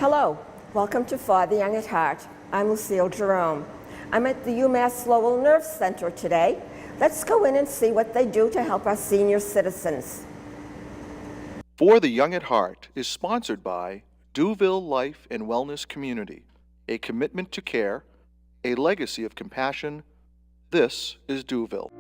Hello, welcome to For the Young at Heart. I'm Lucille Jerome. I'm at the UMass Lowell Nerve Center today. Let's go in and see what they do to help our senior citizens. For the Young at Heart is sponsored by Duville Life and Wellness Community, a commitment to care, a legacy of compassion. This is Duville.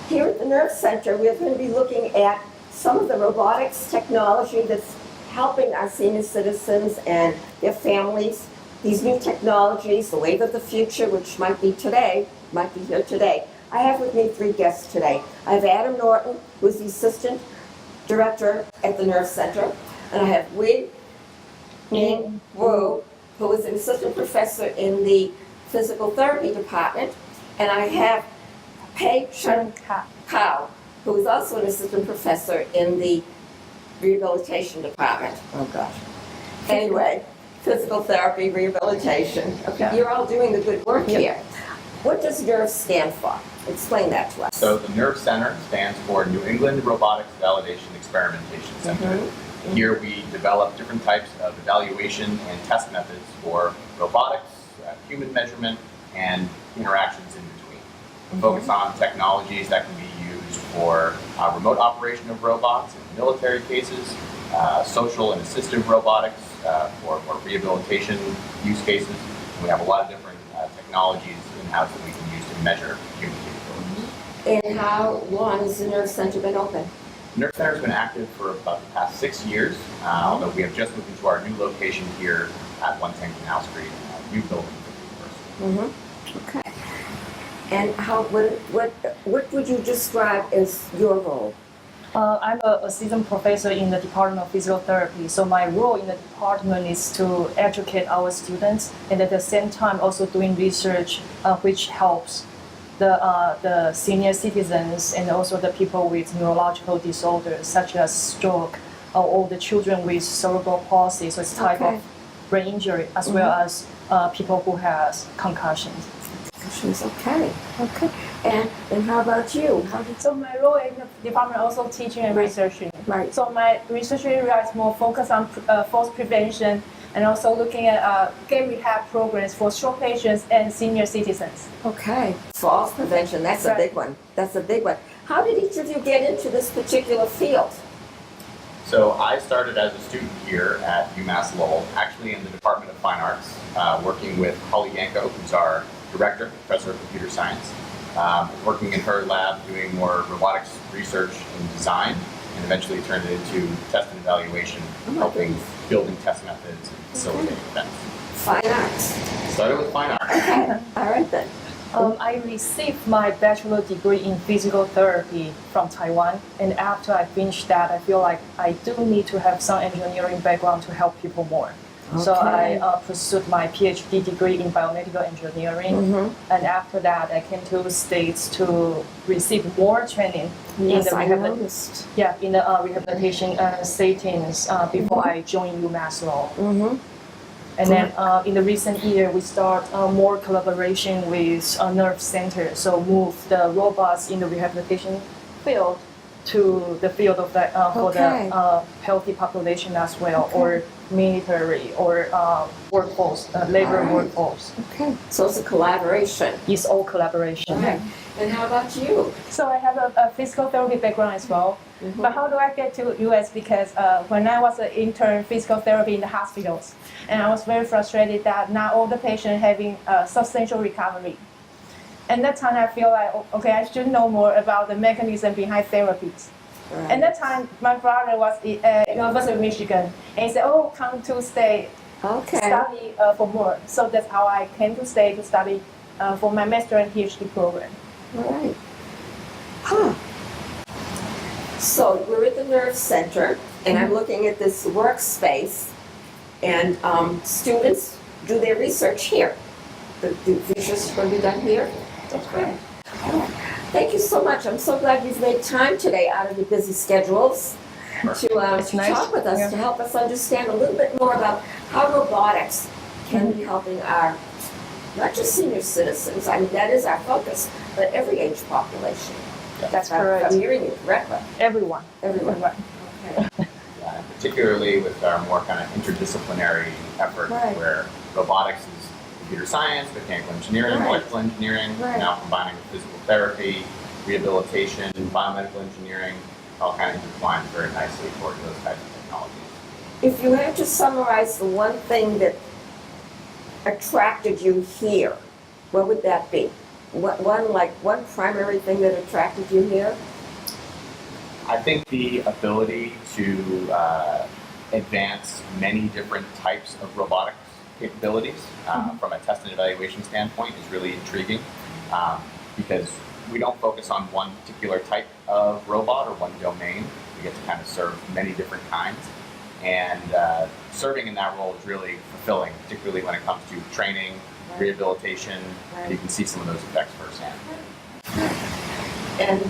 Here at the Nerve Center, we're going to be looking at some of the robotics technology that's helping our senior citizens and their families. These new technologies, the wave of the future, which might be here today. I have with me three guests today. I have Adam Norton, who's the Assistant Director at the Nerve Center, and I have Wei Ning Wu, who is an Assistant Professor in the Physical Therapy Department, and I have Pei Chun Kao, who is also an assistant professor in the rehabilitation department. Oh gosh. Anyway, physical therapy, rehabilitation. Okay, you're all doing the good work here. What does NERV stand for? Explain that to us. So the NERV Center stands for New England Robotics Validation Experimentation Center. Here we develop different types of evaluation and test methods for robotics, human measurement, and interactions in between. We focus on technologies that can be used for remote operation of robots in military cases, social and assistive robotics for rehabilitation use cases. We have a lot of different technologies in-house that we can use to measure human capabilities. And how long has the Nerve Center been open? The Nerve Center has been active for about the past 6 years, although we have just moved into our new location here at 110 Canal Street, new building for the university. Okay. And what would you describe as your role? I'm an assistant professor in the Department of Physical Therapy. So my role in the department is to educate our students and at the same time also doing research which helps the senior citizens and also the people with neurological disorders such as stroke or the children with cerebral palsy, so it's type of brain injury, as well as people who has concussions. Okay. And how about you? So my role in the department also teaching and researching. Right. So my research area is more focused on falls prevention and also looking at game rehab programs for stroke patients and senior citizens. Okay. Falls prevention, that's a big one. That's a big one. How did each of you get into this particular field? So I started as a student here at UMass Lowell, actually in the Department of Fine Arts, working with Holly Yanko, who's our director, professor of computer science, working in her lab doing more robotics research and design, and eventually turned it into test and evaluation, helping building test methods and facilitating events. Fine arts. Started with fine arts. Okay. All right then. I received my bachelor degree in physical therapy from Taiwan, and after I finished that, I feel like I do need to have some engineering background to help people more. Okay. So I pursued my PhD degree in biomedical engineering, and after that, I came to the States to receive more training in the rehabilitation settings before I joined UMass Lowell. And then in the recent year, we start more collaboration with Nerve Center, so move the robots in the rehabilitation field to the field of the for the healthy population as well, or military or workforce, labor workforce. Okay, so it's a collaboration. It's all collaboration. Right. And how about you? So I have a physical therapy background as well. But how do I get to US? Because when I was an intern physical therapy in the hospitals, and I was very frustrated that not all the patients having substantial recovery. And that time I feel like, okay, I should know more about the mechanism behind therapies. Right. And that time, my brother was at University of Michigan, and he said, "Oh, come to stay, study for more." So that's how I came to stay to study for my master and PhD program. All right. Huh. So we're at the Nerve Center, and I'm looking at this workspace, and students do their research here. The research is going to be done here. That's great. Thank you so much. I'm so glad you've made time today out of your busy schedules to Nice. talk with us, Yeah. to help us understand a little bit more about how robotics can be helping our, not just senior citizens, I mean, that is our focus, but every age population. That's I'm correct. hearing you correctly. Everyone. Everyone. Everyone. Okay. And particularly with our more kind of interdisciplinary effort, Right. where robotics is computer science, mechanical engineering, Right. electrical engineering, Right. now combining with physical therapy, rehabilitation, biomedical engineering, all kind of intertwined very nicely for those types of technologies. If you had to summarize the one thing that attracted you here, what would that be? One primary thing that attracted you here? I think the ability to advance many different types of robotics capabilities from a test and evaluation standpoint is really intriguing because we don't focus on one particular type of robot or one domain. We get to kind of serve many different kinds. And serving in that role is really fulfilling, particularly when it comes to training, rehabilitation, and you can see some of those effects firsthand. And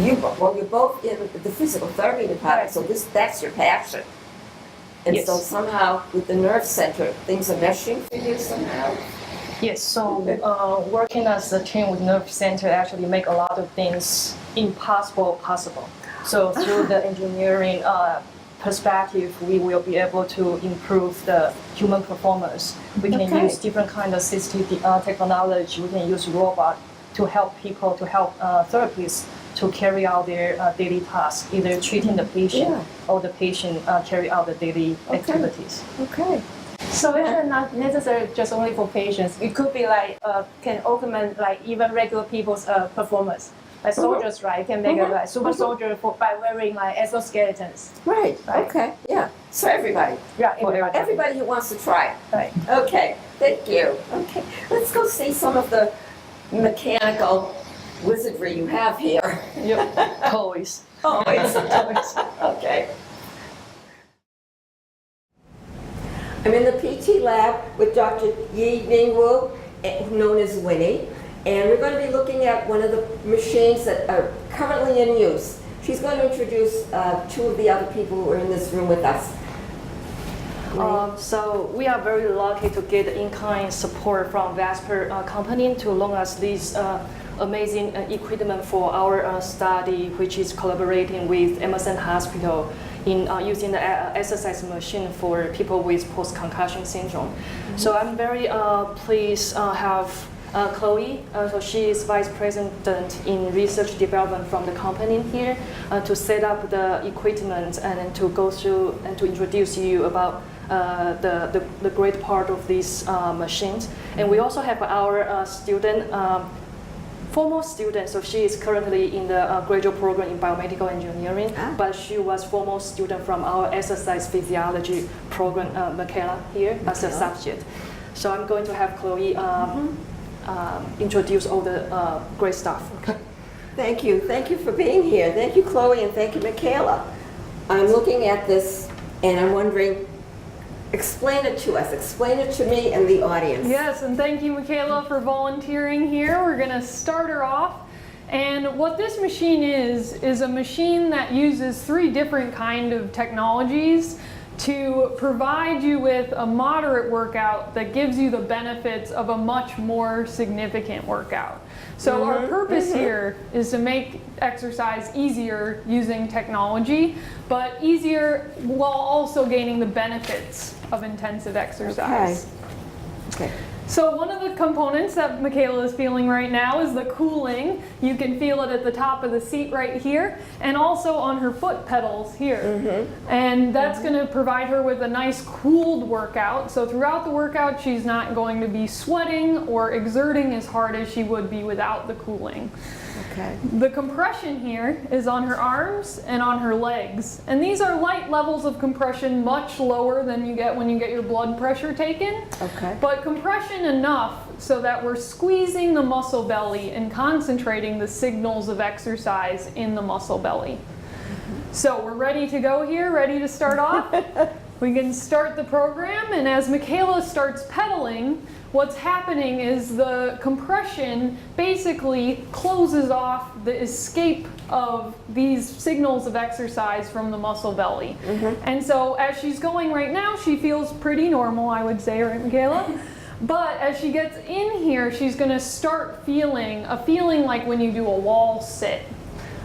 you're both in the physical therapy department, so that's your passion. And Yes. so somehow with the Nerve Center, things are meshing for you somehow? Yes, so working as a team with Nerve Center actually make a lot of things impossible possible. So through the engineering perspective, we will be able to improve the human performance. We can Okay. use different kind of assistive technology. We can use robot to help people, to help therapists to carry out their daily tasks, either treating the patient Yeah. or the patient carry out the daily Okay. activities. Okay. So it's not necessarily just only for patients. It could be like can augment like even regular people's performance. Like soldiers, right? Can make a like super soldier by wearing like exoskeletons. Right, Right. okay, yeah. So everybody, Yeah, everybody. everybody who wants to try it. Right. Okay, thank you. Okay, let's go see some of the mechanical wizardry you have here. Yep. Toys. Oh, it's okay. I'm in the PT lab with Dr. Yi Ning Wu, known as Winnie, and we're going to be looking at one of the machines that are currently in use. She's going to introduce two of the other people who are in this room with us. So we are very lucky to get in-kind support from Vesper company to loan us this amazing equipment for our study, which is collaborating with Emerson Hospital in using the exercise machine for people with post-concussion syndrome. Mm-hmm. So I'm very pleased have Chloe, so she is vice president in research development from the company here, to set up the equipment and to go through and to introduce you about the great part of these machines. And we also have our student, former student, so she is currently in the graduate program in biomedical engineering, but she was former student from our exercise physiology program, Michaela, here as a subject. So I'm going to have Chloe introduce all the great stuff. Thank you for being here. Thank you, Chloe, and thank you, Michaela. I'm looking at this and I'm wondering, explain it to us, explain it to me and the audience. Yes, and thank you, Michaela, for volunteering here. We're going to start her off. And what this machine is a machine that uses 3 different kind of technologies to provide you with a moderate workout that gives you the benefits of a much more significant workout. So our purpose here is to make exercise easier using technology, but easier while also gaining the benefits of intensive exercise. Okay. So one of the components that Michaela is feeling right now is the cooling. You can feel it at the top of the seat right here, and also on her foot pedals here. And that's going to provide her with a nice cooled workout. So throughout the workout, she's not going to be sweating or exerting as hard as she would be without the cooling. Okay. The compression here is on her arms and on her legs. And these are light levels of compression, much lower than you get when you get your blood pressure taken. Okay. But compression enough so that we're squeezing the muscle belly and concentrating the signals of exercise in the muscle belly. So we're ready to go here, ready to start off? We can start the program, and as Michaela starts pedaling, what's happening is the compression basically closes off the escape of these signals of exercise from the muscle belly. And so as she's going right now, she feels pretty normal, I would say, right, Michaela? But as she gets in here, she's going to start feeling a feeling like when you do a wall sit.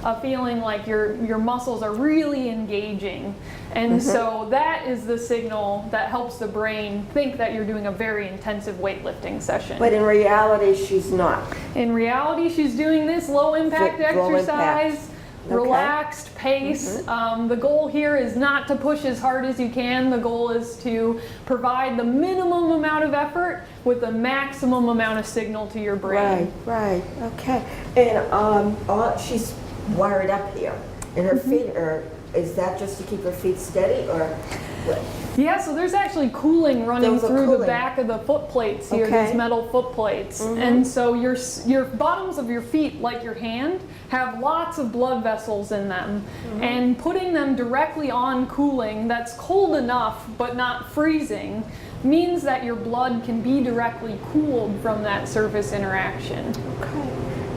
A feeling like your muscles are really engaging. And so that is the signal that helps the brain think that you're doing a very intensive weightlifting session. But in reality, she's not. In reality, she's doing this low impact Low exercise, impact. relaxed pace. The goal here is not to push as hard as you can. The goal is to provide the minimum amount of effort with the maximum amount of signal to your brain. Right, okay. And she's wired up here. And her feet are, is that just to keep her feet steady, or what? Yeah, so there's actually cooling running Those are through the cooling. back of the foot plates here, Okay. these metal foot plates. And so your bottoms of your feet, like your hand, have lots of blood vessels in them. And putting them directly on cooling that's cold enough but not freezing means that your blood can be directly cooled from that surface interaction. Okay.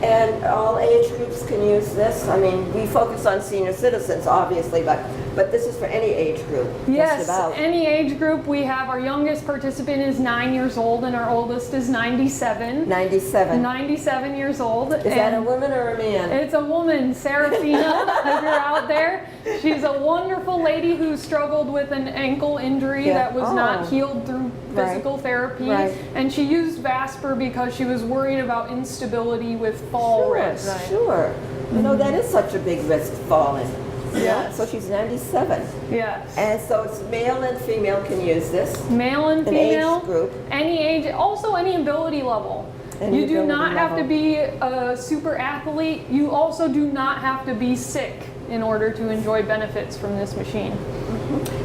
And all age groups can use this? I mean, we focus on senior citizens, obviously, but this is for any age group, Yes, just about. any age group. We have our youngest participant is 9 years old and our oldest is 97. 97. 97 years old. Is that a woman or a man? It's a woman, Serafina, if you're out there. She's a wonderful lady who struggled with an ankle injury Yeah. that was not Oh. healed through physical therapy. Right. And she used Vasper because she was worried about instability with fall risk. Sure. You know, that is such a big risk, falling. Yeah. So she's 97. Yes. And so it's male and female can use this. Male and An age female, group. any age, also any ability level. Any You do ability not have to level. be a super athlete. You also do not have to be sick in order to enjoy benefits from this machine.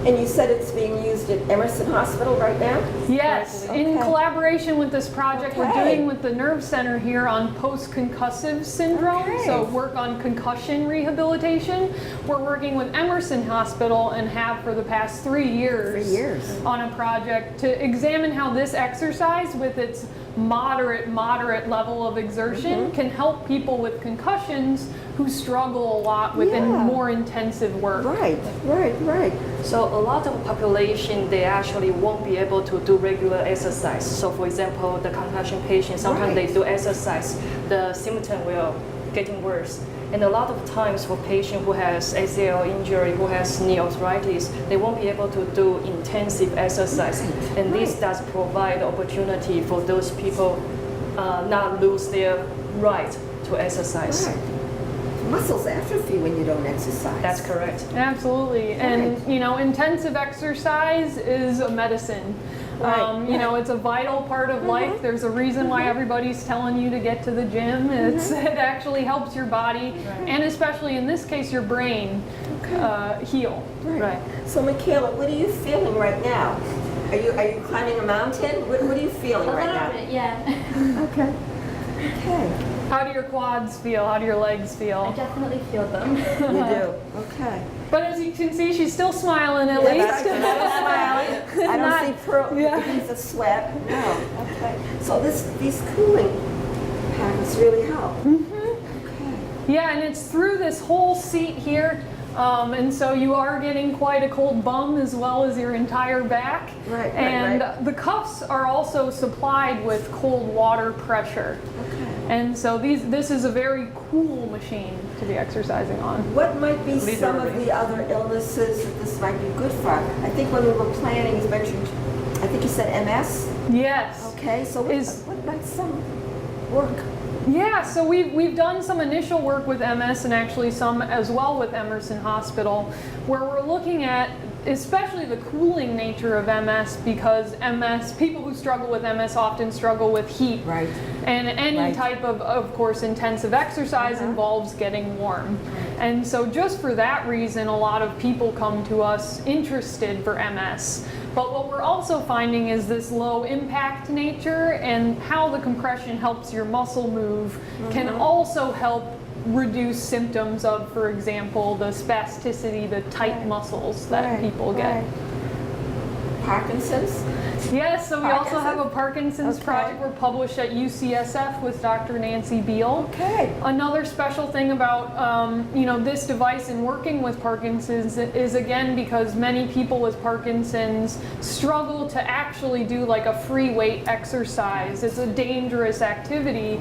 And you said it's being used at Emerson Hospital right now? Yes, in Okay. collaboration with this project we're Okay. doing with the Nerve Center here on post-concussive syndrome, Okay. so work on concussion rehabilitation. We're working with Emerson Hospital and have for the past 3 years, 3 years. on a project to examine how this exercise with its moderate level of exertion can help people with concussions who struggle a lot with Yeah. more intensive work. Right. So a lot of population, they actually won't be able to do regular exercise. So for example, the concussion patient, sometimes they Right. do exercise, the symptom will getting worse. And a lot of times for patient who has ACL injury, who has knee arthritis, they won't be able to do intensive exercise. And this does provide opportunity for those people not lose their right to exercise. Right. Muscles atrophy when you don't exercise. That's correct. Absolutely. And, you know, intensive exercise is a medicine. Right. You know, it's a vital part of life. There's a reason why everybody's telling you to get to the gym. It actually helps your body, and especially in this case, your brain, heal. Right. So Michaela, what are you feeling right now? Are you climbing a mountain? What are you feeling right now? bit, yeah. Okay. How do your quads feel? How do your legs I feel? definitely feel them. You do. Okay. But as you can see, she's still smiling at Yes, least. I don't see beads of sweat. No. Okay. So these cooling patterns really help. Okay. Yeah, and it's through this whole seat here. And so you are getting quite a cold bum as well as your entire back. Right. And the cuffs are also supplied with cold water pressure. Okay. And so this is a very cool machine to be exercising on. What might be These some are of the other illnesses that this might be good for? I think when we were planning, you mentioned, I think you said MS. Yes. Okay. So what might some work? Yeah, so we've done some initial work with MS and actually some as well with Emerson Hospital, where we're looking at especially the cooling nature of MS, because people who struggle with MS often struggle with heat. Right. And any Right. type of course, intensive exercise involves getting warm. And so just for that reason, a lot of people come to us interested for MS. But what we're also finding is this low impact nature, and how the compression helps your muscle move can also help reduce symptoms of, for example, the spasticity, the tight muscles that people get. Parkinson's? Yes, so we also have a Parkinson's Okay. project. We're published at UCSF with Dr. Nancy Beal. Okay. Another special thing about this device and working with Parkinson's is, again, because many people with Parkinson's struggle to actually do like a free weight exercise. It's a dangerous activity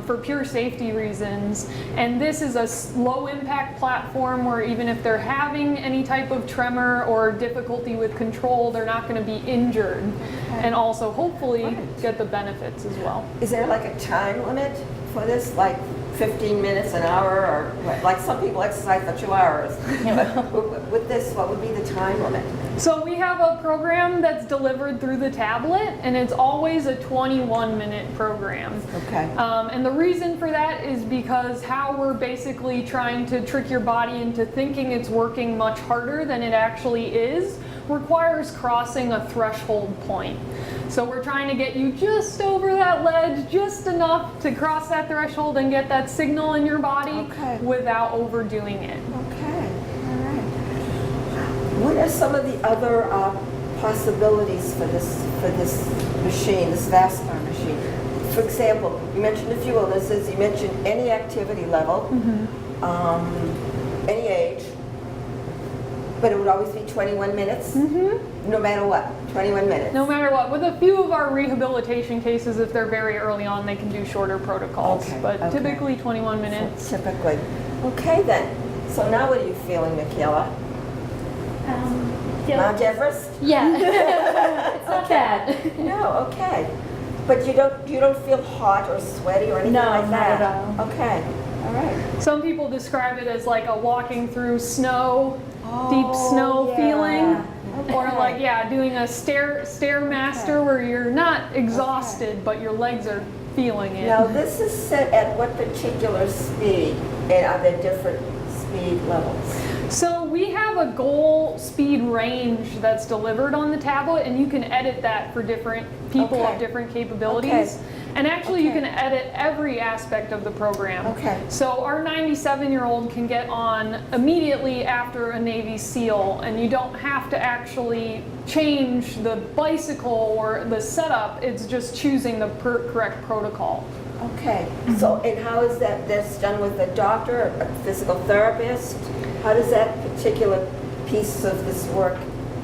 for pure safety reasons. And this is a low impact platform where even if they're having any type of tremor or difficulty with control, they're not going to be injured. And also hopefully get the benefits as well. Is there like a time limit for this, like 15 minutes, an hour, or what? Like some people exercise for 2 hours? With this, what would be the time limit? So we have a program that's delivered through the tablet, and it's always a 21-minute program. Okay. And the reason for that is because how we're basically trying to trick your body into thinking it's working much harder than it actually is requires crossing a threshold point. So we're trying to get you just over that ledge, just enough to cross that threshold and get that signal in your body without overdoing it. Okay, all right. What are some of the other possibilities for this machine, this vascular machine? For example, you mentioned a few illnesses. You mentioned any activity level, any age, but it would always be 21 minutes, no matter what, 21 minutes. No matter what. With a few of our rehabilitation cases, if they're very early on, they can do shorter protocols, but typically 21 minutes. So, typically. Okay then. So now what are you feeling, Michaela? Mount Everest? Yeah, it's not bad. No, okay. But you don't feel hot or sweaty or anything like that? No, not at all. Okay, all right. Some people describe it as like a walking through snow, deep snow feeling. Or like, doing a stairmaster where you're not exhausted, but your legs are feeling it. Now this is set at what particular speed, and are there different speed levels? So we have a goal speed range that's delivered on the tablet, and you can edit that for different people of different capabilities. And actually you can edit every aspect of the program. Okay. So our 97-year-old can get on immediately after a Navy SEAL, and you don't have to actually change the bicycle or the setup. It's just choosing the correct protocol. Okay. So, and how is that's done with a doctor, a physical therapist? How does that particular piece of this work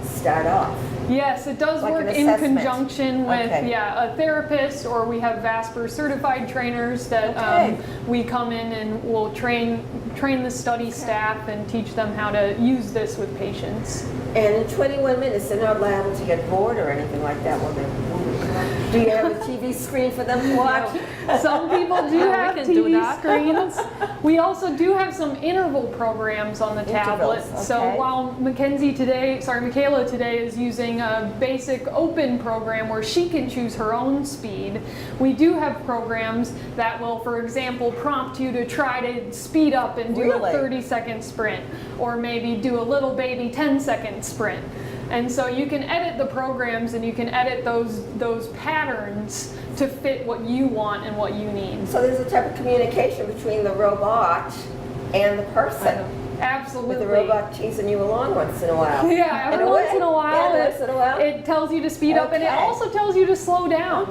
start off? Yes, it does Like work an in assessment. conjunction with a therapist, or we have VASPER certified trainers that we come in and will train the study staff and teach them how to use this with patients. And in 21 minutes, they're not liable to get bored or anything like that when they do you have a TV screen for them to watch? Some people do have TV screens. We also do have some interval programs on the tablet. So while Michaela today is using a basic open program where she can choose her own speed, we do have programs that will, for example, prompt you to try to speed up and do a 30-second sprint, or maybe do a little baby 10-second sprint. And so you can edit the programs, and you can edit those patterns to fit what you want and what you need. So there's a type of communication between the robot and the person. Absolutely. With the robot teasing you along once in a while. Yeah, every once in a while. It tells you to speed up, and it also tells you to slow down.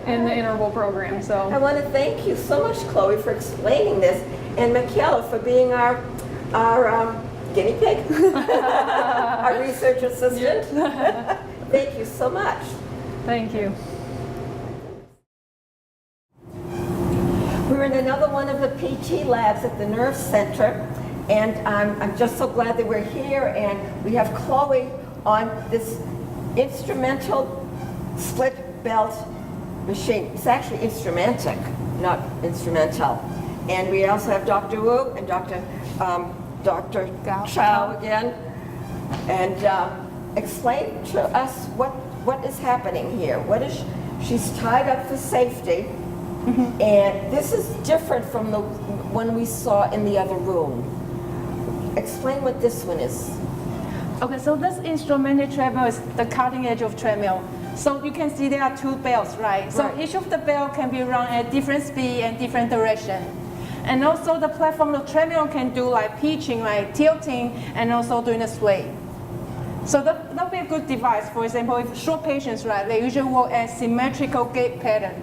In the interval program. So I want to thank you so much, Chloe, for explaining this, and Michaela for being our guinea pig, our research assistant. Thank you so much. Thank you. We're in another one of the PT labs at the Nerve Center, and I'm just so glad that we're here, and we have Chloe on this instrumental split belt machine. It's actually instrumentic, not instrumental. And we also have Dr. Wu and Dr. Chow again, and explain to us what is happening here. She's tied up for safety, and this is different from the one we saw in the other room. Explain what this one is. Okay, so this instrumented treadmill is the cutting edge of treadmill. So you can see there are two bells, right? So Right. each of the bell can be run at different speed and different direction. And also the platform of treadmill can do like pitching, like tilting, and also doing a sway. So that'll be a good device. For example, if short patients, right, they usually walk at symmetrical gait pattern.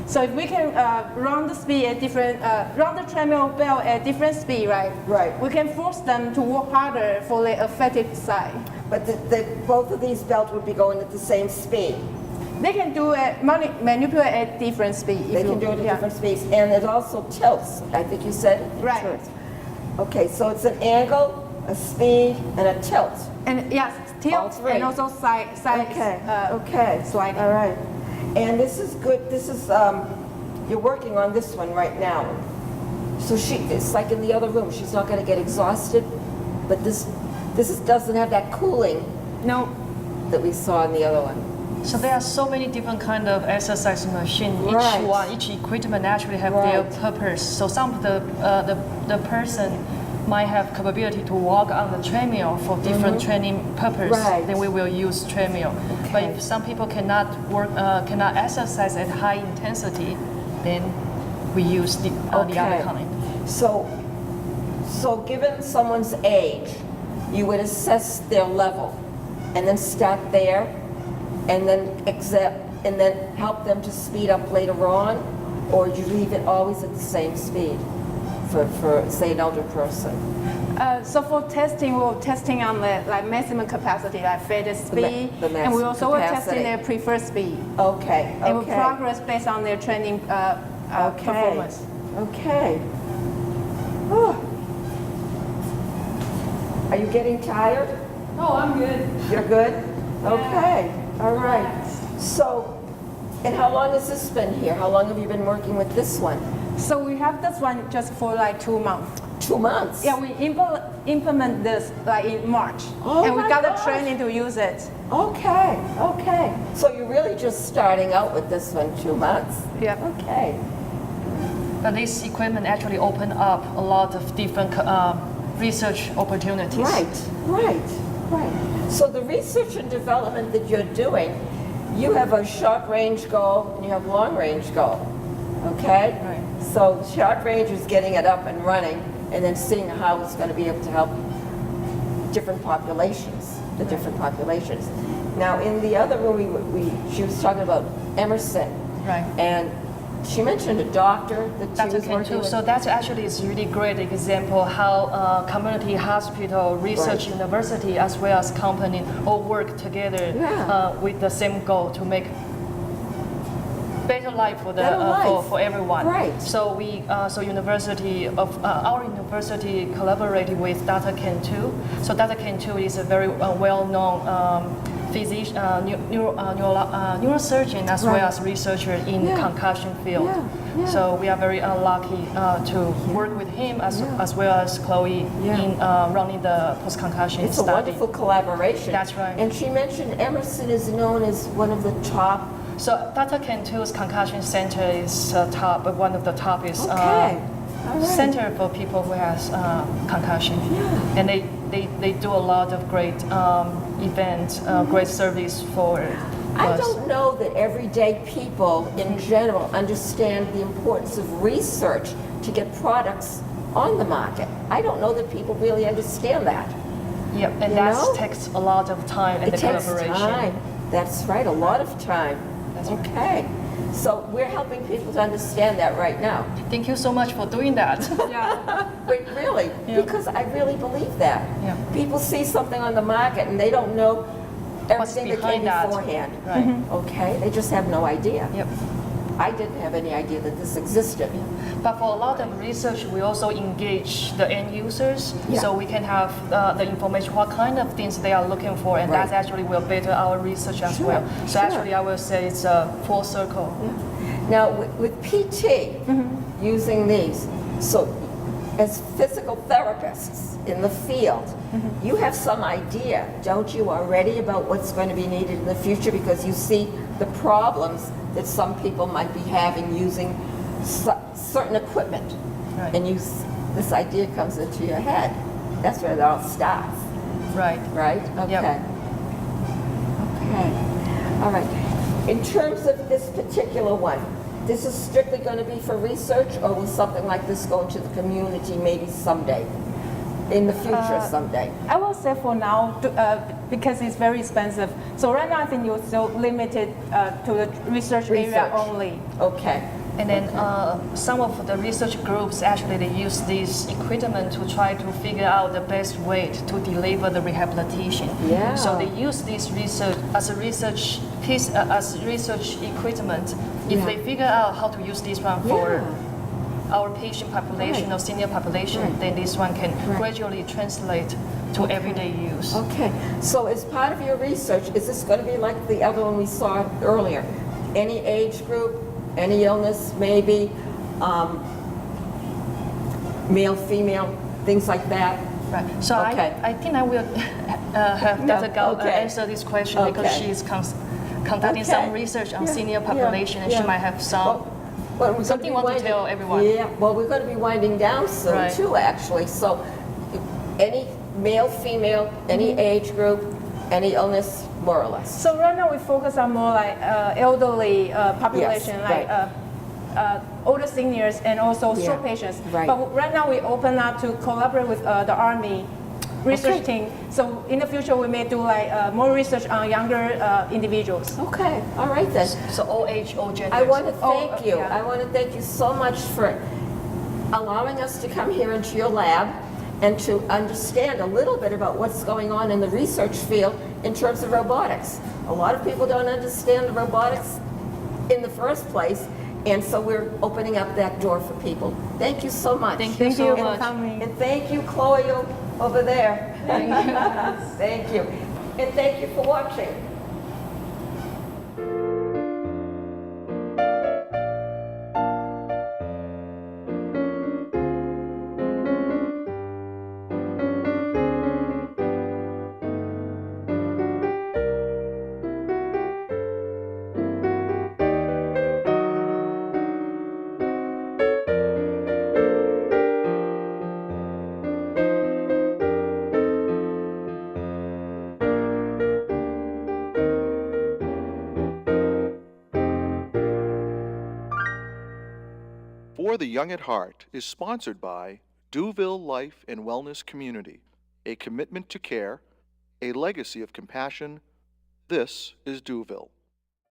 So if we can run the speed at different, run the treadmill bell at different speed, right? Right. We can force them to work harder for the affected side. But both of these belts would be going at the same speed. They can do it, manipulate at different speed. They can do it at different speeds, and it also tilts. I think you said it Right. tilts. Okay, so it's an angle, a speed, and a tilt. And yes, All tilt three. and also side Okay. sliding. All right. And this is good. This is you're working on this one right now. So it's like in the other room. She's not going to get exhausted, but this doesn't have that cooling No, that we saw in the other one. So there are so many different kind of exercise machine. Right. Each equipment actually have their Right. purpose. So some of the person might have capability to walk on the treadmill for different training purpose. Right. Then we will use treadmill. But Okay. if some people cannot exercise at high intensity, then we use the other kind. So given someone's age, you would assess their level, and then start there, and then help them to speed up later on, or you leave it always at the same speed for say an older person. so for testing, we're testing on the like maximum capacity, like fated speed, the and we maximum also were testing capacity. their preferred speed. Okay. And we Okay. progress based on their training Okay. performance. Okay. Whew. Are you getting tired? Oh, I'm good. You're good? Okay, all right. So, and how long has this been here? How long have you been working with this one? So we have this one just for like 2 months. 2 months? Yeah, we implement this like in March, Oh and we my got the gosh. training to use it. Okay, okay. So you're really just starting out with this one, 2 months? Yeah. Okay. But this equipment actually open up a lot of different research opportunities. Right. So the research and development that you're doing, you have a short range goal and you have long range goal, okay? Right. So short range is getting it up and running and then seeing how it's going to be able to help different populations, the different populations. Now in the other room, she was talking about Emerson. Right. And she mentioned a doctor that she Dr. was working Kentu, with. so that actually is really great example how community hospital, research Right. university, as well as company all work together Yeah. with the same goal to make better life for the Better life. For everyone. Right. So we our university collaborated with Dr. Kentu. So Dr. Kentu is a very well-known physician, neurosurgeon as well Right. as researcher in Yeah. concussion field. Yeah. So we are very lucky to work with him as well as Chloe Yeah. in running the post-concussion It's a study. wonderful collaboration. That's right. And she mentioned Emerson is known as one of the top. So Dr. Kentu's concussion center is one of the top is Okay. All right. center for people who has concussion. Yeah. And they do a lot of great events, great service for I us. don't know that everyday people in general understand the importance of research to get products on the market. I don't know that people really understand that. Yep, and You that know? takes a lot of time and It the takes collaboration. time. That's right, a lot of time. That's right. Okay. So we're helping people to understand that right now. Thank you so much for doing that. Wait, really? Yeah. Because I really believe that. Yeah. People see something on the market and they don't know What's everything that came behind that? beforehand. Right. Okay, they just have no idea. Yep. I didn't have any idea that this existed. But for a lot of research, we also engage the end users, Yeah. so we can have the information, what kind of things they are looking for, and Right. that actually will better our research as Sure, well. So sure. actually, I will say it's a full circle. Now, with PT, using these, so as physical therapists in the field, you have some idea, don't you, already about what's going to be needed in the future because you see the problems that some people might be having using certain equipment. Right. And this idea comes into your head. That's where it all starts. Right. right? Okay. Okay. All right. In terms of this particular one, this is strictly going to be for research, or will something like this go into the community maybe someday, in the future someday? I will say for now, because it's very expensive. So right now, I think you're still limited to the research area Research. only. Okay. And then some of the research groups actually they use this equipment to try to figure out the best way to deliver the rehabilitation. Yeah. So they use this research as a research piece as research equipment. If Yeah. they figure out how to use this one for Yeah. our patient population Right. or senior population, Right. then this one can Right. gradually translate to everyday use. Okay. So as part of your research, is this going to be like the other one we saw earlier? Any age group, any illness, maybe, male, female, things like that? Right. So Okay. I think I will have Dr. Gao okay. answer this question because Okay. she is conducting Okay. some research on Yeah, senior yeah, population, and she yeah. might have some. Well, we're gonna Something be you want to winding- tell everyone. Yeah, well, we're going to be winding down soon Right. too, actually. So any male, female, any age group, any illness, more or less. So right now we focus on more like elderly population, Yes, like right. older seniors and also Yeah, stroke patients. right. But right now we open up to collaborate with the Army research Okay. team. So in the future we may do like more research on younger individuals. Okay, all right then. So all age, all genders. I want to Oh, thank you. yeah. I want to thank you so much for allowing us to come here into your lab and to understand a little bit about what's going on in the research field in terms of robotics. A lot of people don't understand the robotics in the first place, and so we're opening up that door for people. Thank you so much. Thank you Thank so you for much. coming. And thank you, Chloe, over there. Thank you. And thank you for watching. For the Young at Heart is sponsored by Duville Life and Wellness Community, a commitment to care, a legacy of compassion. This is Duville.